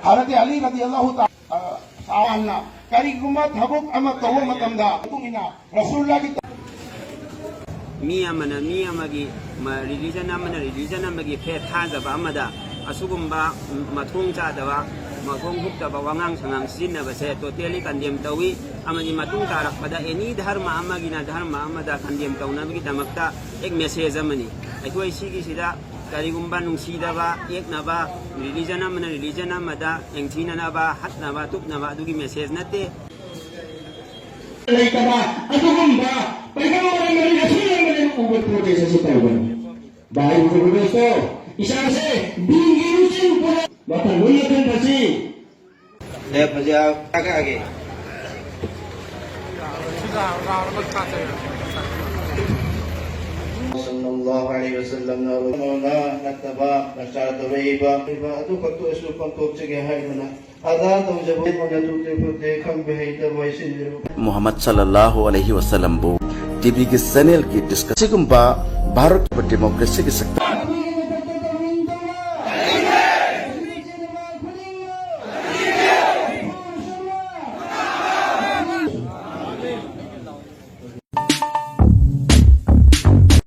Harati Ali radhiyallahu ta'ala kariguma thabuk ama tawu matamda tungina Rasulullah ki mi amagi religion amagi phe thajaba amada asugumba mathung chadaba mathung hukdaba wangang sangang sinaba se totally condemn tawi amani matung tarakpada any dharma amagina dharma amada condemn tawnabagi damakta ek message amani aithoi sigi sida karigumba nungsidaba eknaba religion amada engthinanaba hatnaba tupnaba adugi message natte leitaba adugumba pagawara mari asina ubat proses setawan baik berusaha isang se bingirusin pula bapak mulakan pasti bajia agak sallallahu alaihi wasallam na nataba nasarata iba atu faktu isu faktu cege hai mana ada to jabo mana tutte putte kham behai ta voice Muhammad sallallahu alaihi wasallam bu TV के channel की discussion Bharat democracy की